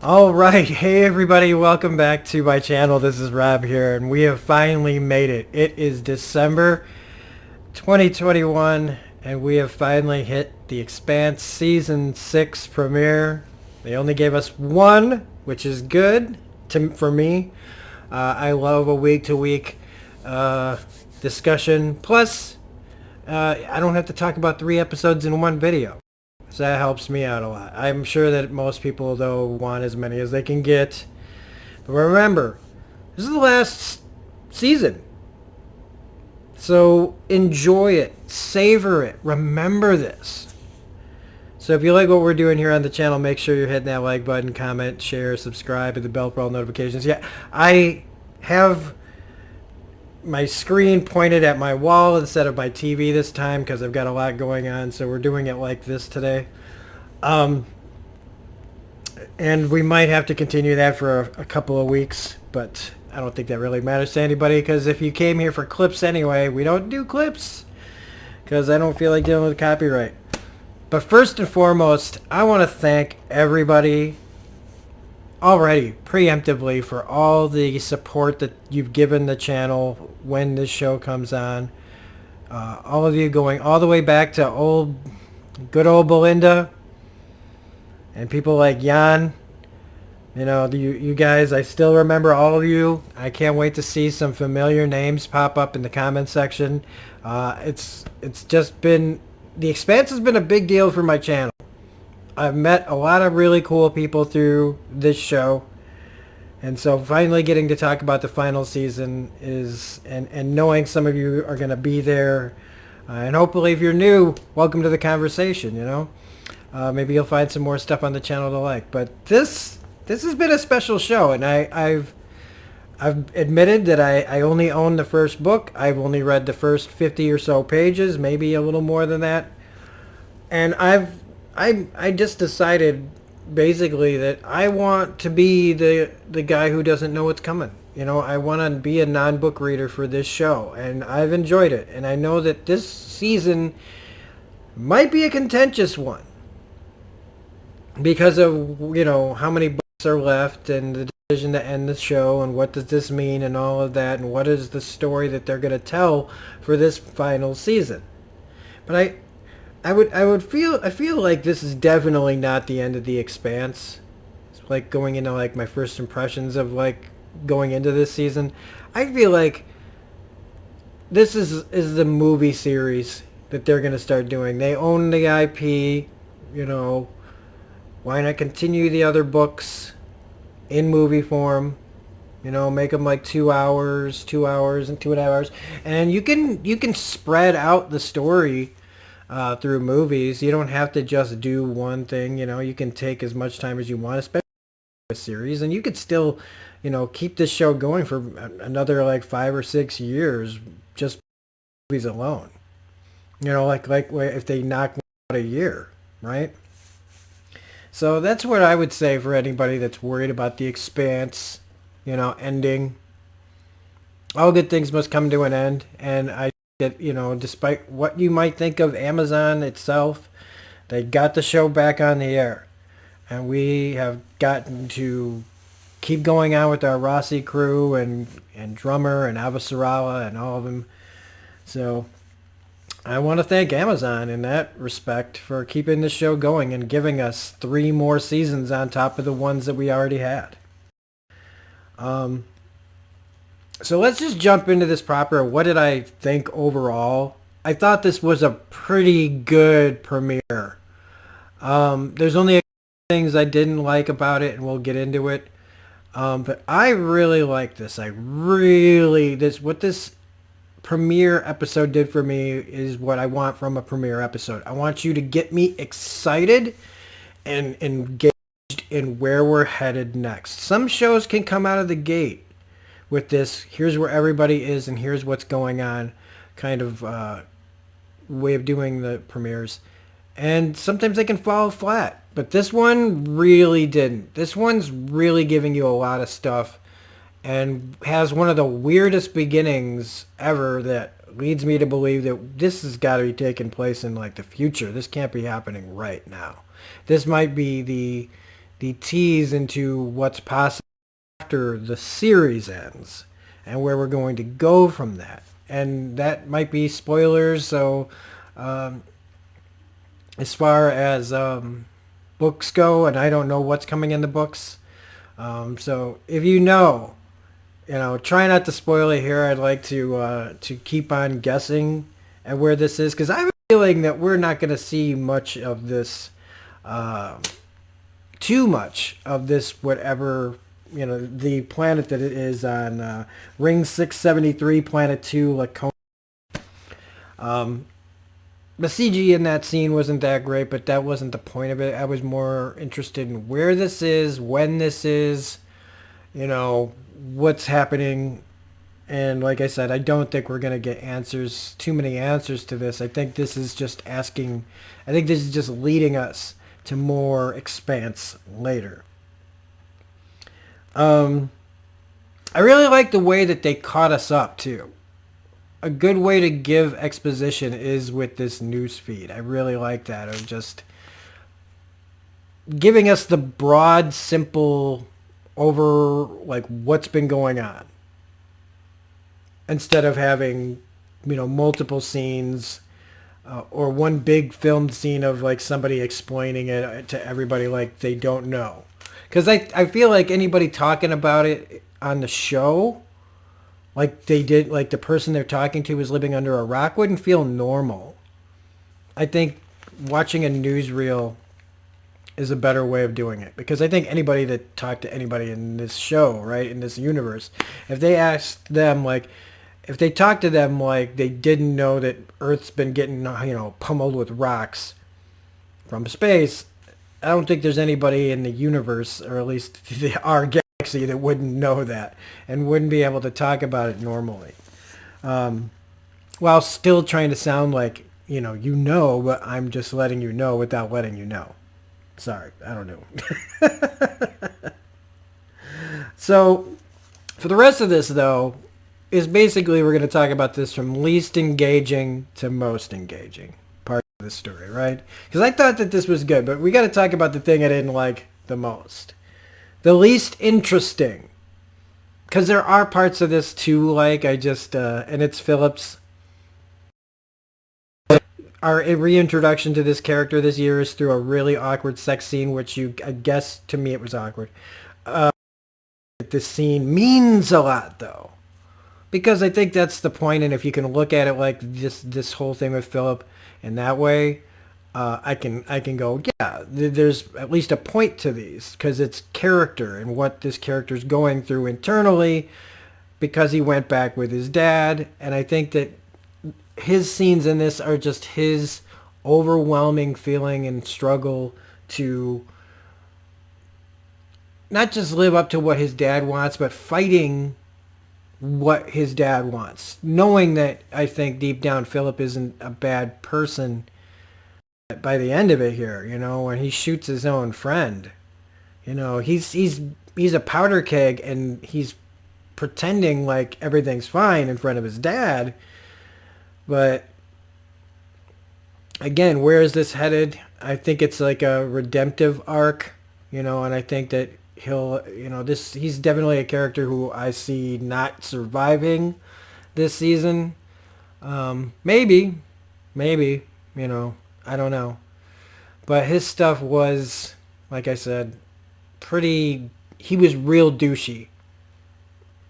All right, hey everybody, welcome back to my channel. This is Rob here, and we have finally made it. It is December 2021, and we have finally hit the Expanse Season 6 premiere. They only gave us one, which is good for me. I love a week-to-week discussion. Plus, I don't have to talk about 3 episodes in one video. So that helps me out a lot. I'm sure that most people, though, want as many as they can get. But remember, this is the last season. So enjoy it. Savor it. Remember this. So if you like what we're doing here on the channel, make sure you're hitting that like button, comment, share, subscribe, and the bell for all notifications. Yeah, I have my screen pointed at my wall instead of my TV this time because I've got a lot going on, so we're doing it like this today. And we might have to continue that for a couple of weeks, but I don't think that really matters to anybody because if you came here for clips anyway, we don't do clips because I don't feel like dealing with copyright. But first and foremost, I want to thank everybody already preemptively for all the support that you've given the channel when this show comes on. All of you going all the way back to good old Belinda and people like Jan. You know, you guys, I still remember all of you. I can't wait to see some familiar names pop up in the comment section. It's just been, the Expanse has been a big deal for my channel. I've met a lot of really cool people through this show. And so finally getting to talk about the final season is, and knowing some of you are going to be there. And hopefully if you're new, welcome to the conversation, you know. Maybe you'll find some more stuff on the channel to like. But this has been a special show. And I've admitted that I only own the first book. I've only read the first 50 or so pages, maybe a little more than that. And I just decided basically that I want to be the guy who doesn't know what's coming. You know, I want to be a non-book reader for this show, and I've enjoyed it. And I know that this season might be a contentious one because of, you know, how many books are left and the decision to end the show and what does this mean and all of that and what is the story that they're going to tell for this final season. But I feel like this is definitely not the end of the Expanse. It's like going into like my first impressions of like going into this season. I feel like this is the movie series that they're going to start doing. They own the IP, you know. Why not continue the other books in movie form? You know, make them like 2 hours, 2 hours, and 2.5 hours, and you can spread out the story through movies. You don't have to just do one thing. You know, you can take as much time as you want, especially a series, and you could still, you know, keep this show going for another like 5 or 6 years just movies alone. You know, like if they knock one out a year, right? So that's what I would say for anybody that's worried about the Expanse, you know, ending. All good things must come to an end, and I think that, you know, despite what you might think of Amazon itself, they got the show back on the air, and we have gotten to keep going on with our Rossi crew and Drummer and Avasarala and all of them. So I want to thank Amazon in that respect for keeping the show going and giving us 3 more seasons on top of the ones that we already had. So let's just jump into this proper. What did I think overall? I thought this was a pretty good premiere. There's only a few things I didn't like about it, and we'll get into it. But I really like this. What this premiere episode did for me is what I want from a premiere episode. I want you to get me excited and engaged in where we're headed next. Some shows can come out of the gate with this, here's where everybody is and here's what's going on kind of way of doing the premieres. And sometimes they can fall flat. But this one really didn't. This one's really giving you a lot of stuff and has one of the weirdest beginnings ever that leads me to believe that this has got to be taking place in like the future. This can't be happening right now. This might be the tease into what's possible after the series ends and where we're going to go from that. And that might be spoilers, so um, as far as books go, and I don't know what's coming in the books. So if try not to spoil it here. I'd like to keep on guessing at where this is, because I have a feeling that we're not going to see much of this, too much of this, whatever, the planet that it is on, Ring 673, Planet 2, Laconia. The CG in that scene wasn't that great, but that wasn't the point of it. I was more interested in where this is, when this is, what's happening. And like I said, I don't think we're going to get too many answers to this. I think this is just leading us to more Expanse later. I really like the way that they caught us up too. A good way to give exposition is with this news feed. I really like that, of just giving us the broad, simple over like what's been going on, instead of having multiple scenes, or one big filmed scene of like somebody explaining it to everybody like they don't know. Because I feel like anybody talking about it on the show, like they did, like the person they're talking to was living under a rock, wouldn't feel normal. I think watching a newsreel is a better way of doing it, because I think anybody that talked to anybody in this show, right, in this universe, if they asked them, like, if they talked to them like they didn't know that Earth's been getting, pummeled with rocks from space, I don't think there's anybody in the universe, or at least our galaxy, that wouldn't know that and wouldn't be able to talk about it normally. While still trying to sound like, but I'm just letting you know without letting you know. Sorry, I don't know. So, for the rest of this, though, is basically we're going to talk about this from least engaging to most engaging part of the story, right? Because I thought that this was good, but we got to talk about the thing I didn't like the most. The least interesting. Because there are parts of this too, like and it's Phillips. Our reintroduction to this character this year is through a really awkward sex scene, which I guess to me it was awkward. This scene means a lot, though, because I think that's the point. And if you can look at it like this whole thing with Philip in that way, I can go, yeah, there's at least a point to these, because it's character and what this character's going through internally, because he went back with his dad. And I think that his scenes in this are just his overwhelming feeling and struggle to not just live up to what his dad wants, but fighting what his dad wants. Knowing that, I think deep down Philip isn't a bad person by the end of it here, when he shoots his own friend. He's a powder keg, and he's pretending like everything's fine in front of his dad. But again, where is this headed? I think it's like a redemptive arc, and I think that he's definitely a character who I see not surviving this season. Maybe, I don't know. But his stuff was, like I said, he was real douchey.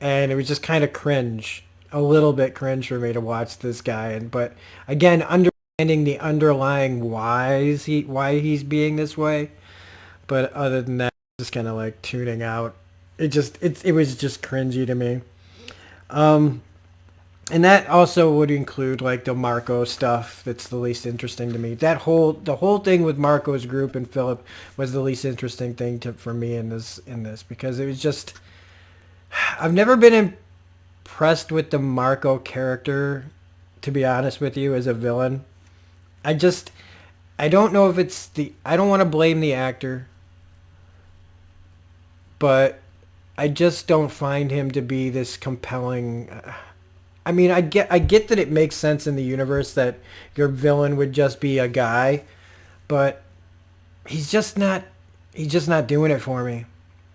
And it was just kind of cringe. A little bit cringe for me to watch this guy. But again, understanding the underlying why he's being this way. But other than that, just kind of like tuning out. It was just cringy to me. And that also would include like the Marco stuff. That's the least interesting to me. The whole thing with Marco's group and Philip was the least interesting thing for me in this, because it was just, I've never been impressed with the Marco character, to be honest with you, as a villain. I don't know if I don't want to blame the actor, but I just don't find him to be this compelling. I mean, I get that it makes sense in the universe that your villain would just be a guy, but he's just not he's just not doing it for me.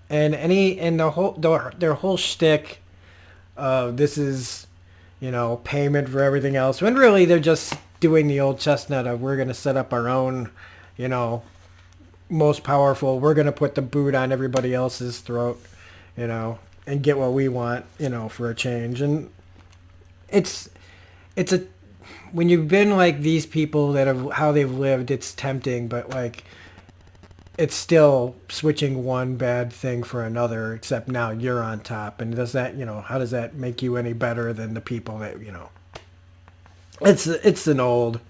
And their whole shtick of this is, payment for everything else. When really they're just doing the old chestnut of we're gonna set up our own, you know, most powerful. We're gonna put the boot on everybody else's throat, and get what we want, for a change. And it's it's a when you've been like these people that have how they've lived, it's tempting, but like it's still switching one bad thing for another, except now you're on top. And does that, how does that make you any better than the people that, it's an old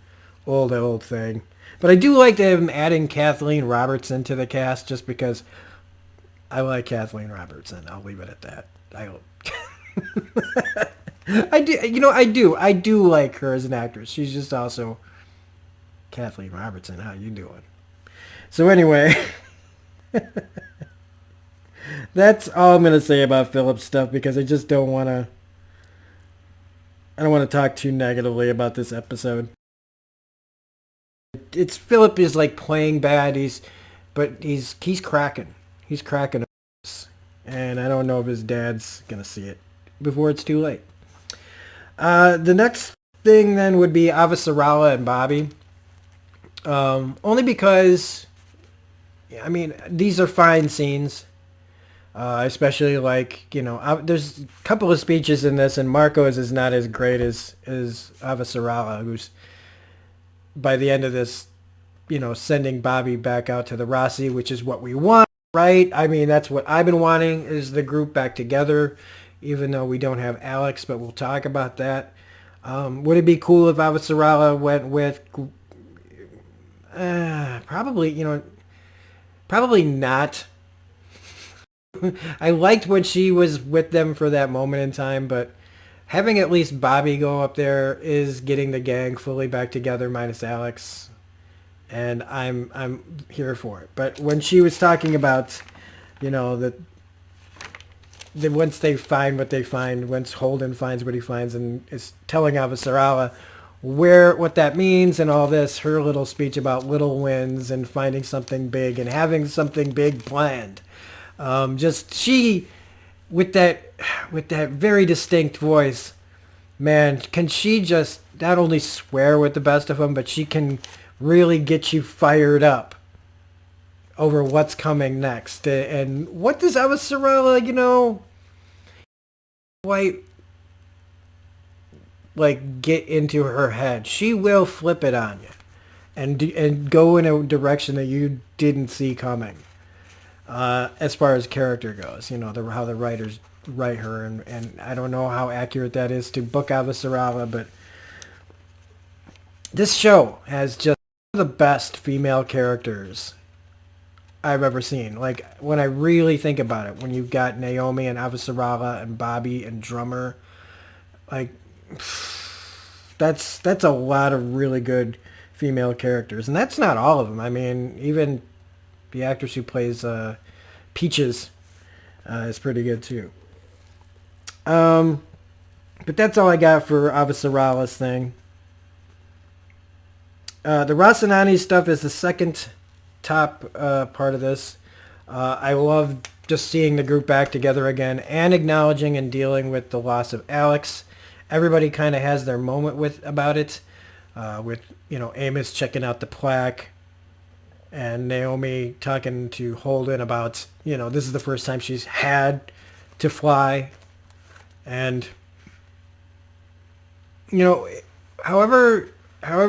thing. But I do like them adding Kathleen Robertson to the cast just because I like Kathleen Robertson. I'll leave it at that. I do, I do like her as an actress. She's just also Kathleen Robertson. How you doing? So anyway, that's all I'm gonna say about Philip's stuff because I just don't want to. I don't want to talk too negatively about this episode. It's Philip is like playing bad. He's cracking. He's cracking, and I don't know if his dad's gonna see it before it's too late. The next thing then would be Avasarala and Bobby. Only because, I mean, these are fine scenes. Especially like, there's a couple of speeches in this, and Marcos is not as great as Avasarala, who's by the end of this, sending Bobby back out to the Rossi, which is what we want, right? I mean, that's what I've been wanting is the group back together, even though we don't have Alex, but we'll talk about that. Would it be cool if Avasarala went with, probably, probably not. I liked when she was with them for that moment in time, but having at least Bobby go up there is getting the gang fully back together minus Alex, and I'm here for it. But when she was talking about, that once they find what they find, once Holden finds what he finds, and is telling Avasarala what that means and all this, her little speech about little wins and finding something big and having something big planned. Just she with that very distinct voice, man, can she just not only swear with the best of them, but she can really get you fired up over what's coming next. And what does Avasarala, quite like get into her head? She will flip it on you and go in a direction that you didn't see coming. As far as character goes, how the writers write her, and I don't know how accurate that is to book Avasarala, but this show has just one of the best female characters I've ever seen. Like, when I really think about it, when you've got Naomi and Avasarala and Bobby and Drummer, like, that's a lot of really good female characters, and that's not all of them. I mean, even the actress who plays Peaches is pretty good too. But that's all I got for Avasarala's thing. The Rocinante stuff is the second top part of this. I love just seeing the group back together again and acknowledging and dealing with the loss of Alex. Everybody kind of has their moment about it. With Amos checking out the plaque. And Naomi talking to Holden about, this is the first time she's had to fly. And, however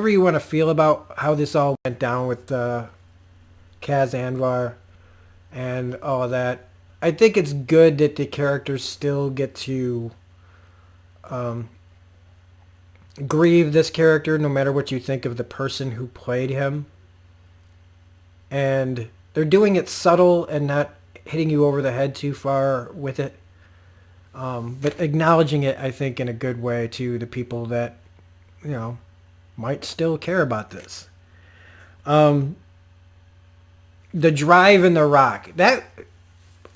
you want to feel about how this all went down with Kaz Anwar and all of that, I think it's good that the characters still get to grieve this character no matter what you think of the person who played him. And they're doing it subtle and not hitting you over the head too far with it. But acknowledging it, I think, in a good way to the people that, might still care about this. The drive in the rock. That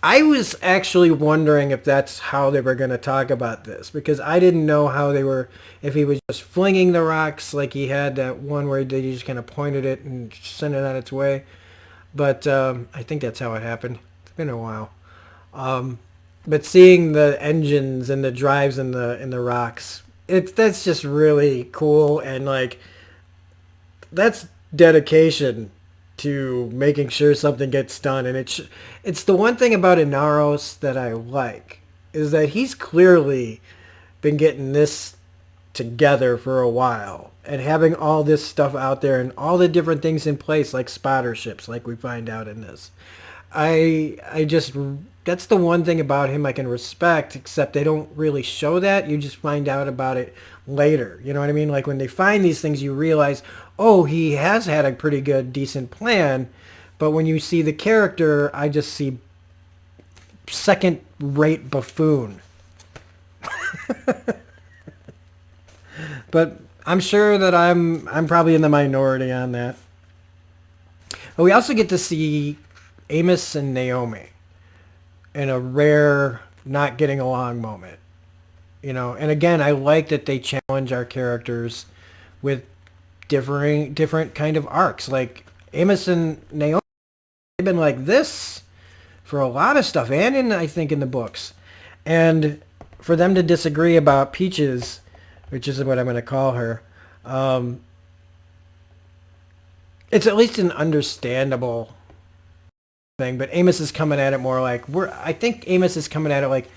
I was actually wondering if that's how they were going to talk about this, because I didn't know how they were, if he was just flinging the rocks like he had that one where they just kind of pointed it and sent it on its way. But I think that's how it happened. It's been a while. Um, but seeing the engines and the drives in the rocks, that's just really cool, and like that's dedication to making sure something gets done. And it's the one thing about Inaros that I like is that he's clearly been getting this together for a while and having all this stuff out there and all the different things in place like spotter ships like we find out in this. I just that's the one thing about him I can respect, except they don't really show that. You just find out about it later. You know what I mean? Like when they find these things you realize, "Oh, he has had a pretty good decent plan." But when you see the character, I just see second rate buffoon. But I'm sure that I'm probably in the minority on that. But we also get to see Amos and Naomi in a rare not getting along moment. And again, I like that they challenge our characters with different kind of arcs. Like Amos and Naomi, they've been like this for a lot of stuff, and I think in the books. And for them to disagree about Peaches, which is what I'm going to call her, um, it's at least an understandable thing. But Amos is coming at it more like I think Amos is coming at it like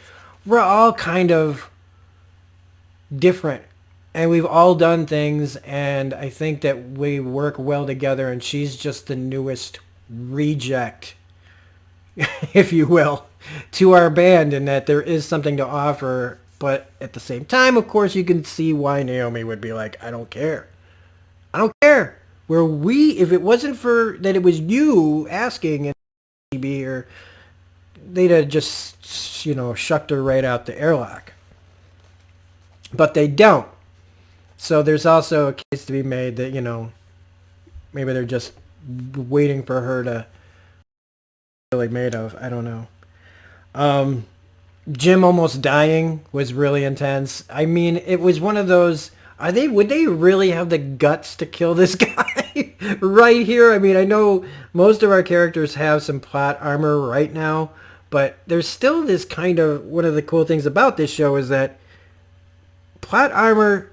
we're all kind of different, and we've all done things, and I think that we work well together. And she's just the newest reject, if you will, to our band, and that there is something to offer. But at the same time, of course, you can see why Naomi would be like, I don't care. I don't care. If it wasn't for that it was you asking and be here, they'd have just, shucked her right out the airlock. But they don't. So there's also a case to be made that, maybe they're just waiting for her to really made of. I don't know. Jim almost dying was really intense. I mean, it was one of those. Would they really have the guts to kill this guy right here? I mean, I know most of our characters have some plot armor right now, but there's still this kind of, one of the cool things about this show is that plot armor,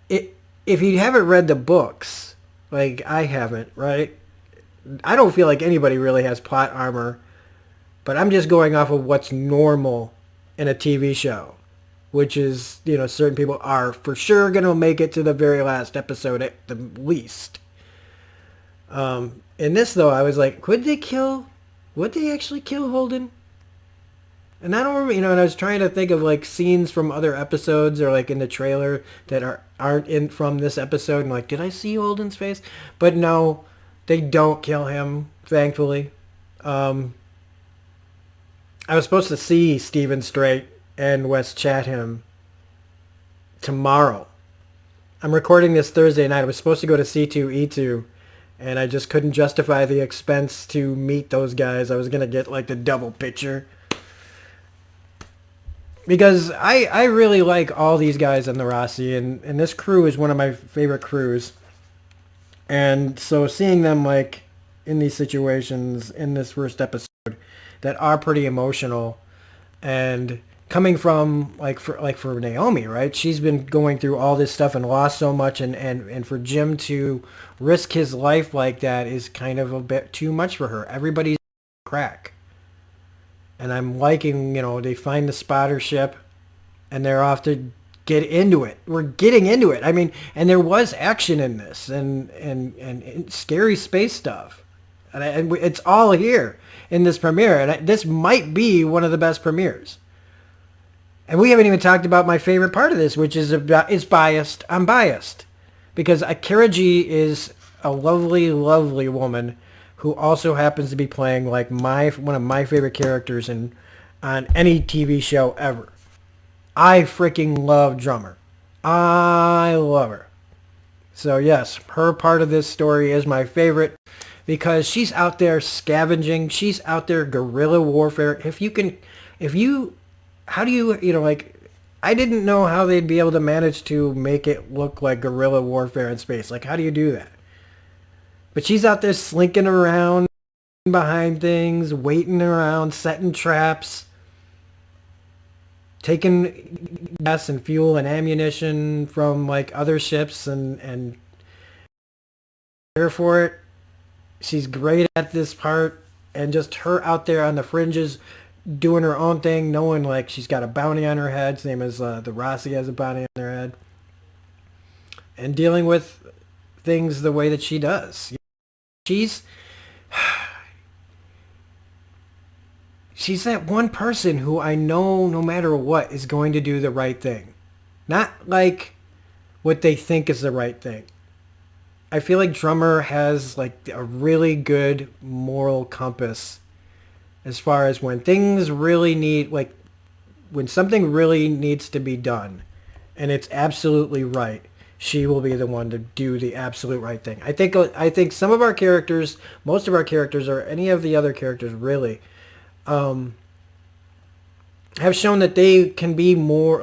if you haven't read the books, like I haven't, right? I don't feel like anybody really has plot armor, but I'm just going off of what's normal in a TV show, which is, certain people are for sure going to make it to the very last episode at the least. In this, though, I was like, would they actually kill Holden? And I don't remember, and I was trying to think of like scenes from other episodes or like in the trailer that aren't in from this episode, and like, did I see Holden's face? But no, they don't kill him, thankfully. I was supposed to see Steven Strait and Wes Chatham tomorrow. I'm recording this Thursday night. I was supposed to go to C2E2, and I just couldn't justify the expense to meet those guys. I was going to get like the double picture. Because I really like all these guys in the Rossi, and this crew is one of my favorite crews. And so seeing them like in these situations in this first episode that are pretty emotional, and coming from for Naomi, right? She's been going through all this stuff and lost so much, and for Jim to risk his life like that is kind of a bit too much for her. Everybody's crack. And I'm liking, they find the spotter ship and they're off to get into it. We're getting into it. I mean, and there was action in this and scary space stuff. And it's all here in this premiere. And this might be one of the best premieres. And we haven't even talked about my favorite part of this, which is biased. I'm biased. Because Kara G is a lovely, lovely woman who also happens to be playing like one of my favorite characters on any TV show ever. I freaking love Drummer. I love her. So yes, her part of this story is my favorite because she's out there scavenging. She's out there guerrilla warfare. How do you, I didn't know how they'd be able to manage to make it look like guerrilla warfare in space. Like, how do you do that? But she's out there slinking around behind things, waiting around, setting traps, taking gas and fuel and ammunition from like other ships and here for it. She's great at this part, and just her out there on the fringes doing her own thing, knowing like she's got a bounty on her head. Same as the Rossi has a bounty on her head, and dealing with things the way that she does. She's she's that one person who I know no matter what is going to do the right thing. Not like what they think is the right thing. I feel like Drummer has like a really good moral compass as far as when things really need, like when something really needs to be done and it's absolutely right, she will be the one to do the absolute right thing. I think some of our characters, most of our characters, or any of the other characters really, um, have shown that they can be more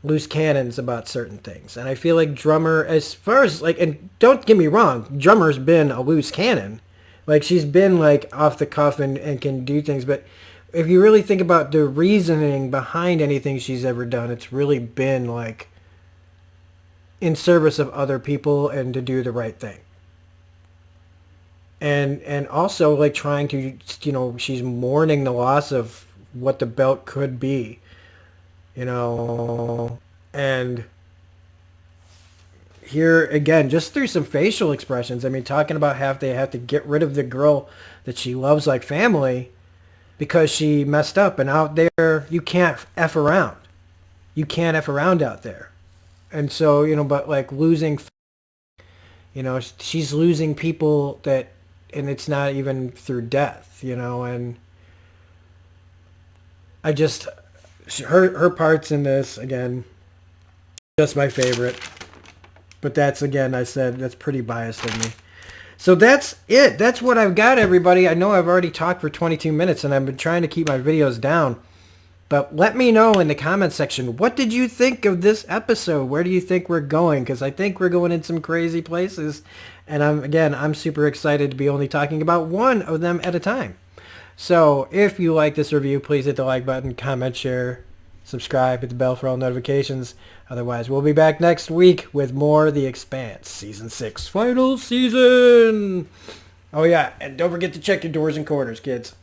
loose cannons about certain things. And I feel like Drummer, as far as like, and don't get me wrong, Drummer's been a loose cannon. Like she's been like off the cuff and can do things. But if you really think about the reasoning behind anything she's ever done, it's really been like in service of other people and to do the right thing. And also like trying to, she's mourning the loss of what the belt could be, and here again, just through some facial expressions. I mean, talking about how they have to get rid of the girl that she loves like family because she messed up, and out there you can't F around. You can't F around out there. And so, but like losing, she's losing people that, and it's not even through death, and I just, her parts in this, again, just my favorite. But that's, again, I said, that's pretty biased of me. So that's it. That's what I've got, everybody. I know I've already talked for 22 minutes, and I've been trying to keep my videos down. But let me know in the comment section, what did you think of this episode? Where do you think we're going? Because I think we're going in some crazy places. And I'm super excited to be only talking about one of them at a time. So if you like this review, please hit the like button, comment, share, subscribe, hit the bell for all notifications. Otherwise, we'll be back next week with more The Expanse, Season 6, final season. Oh yeah, and don't forget to check your doors and corners, kids.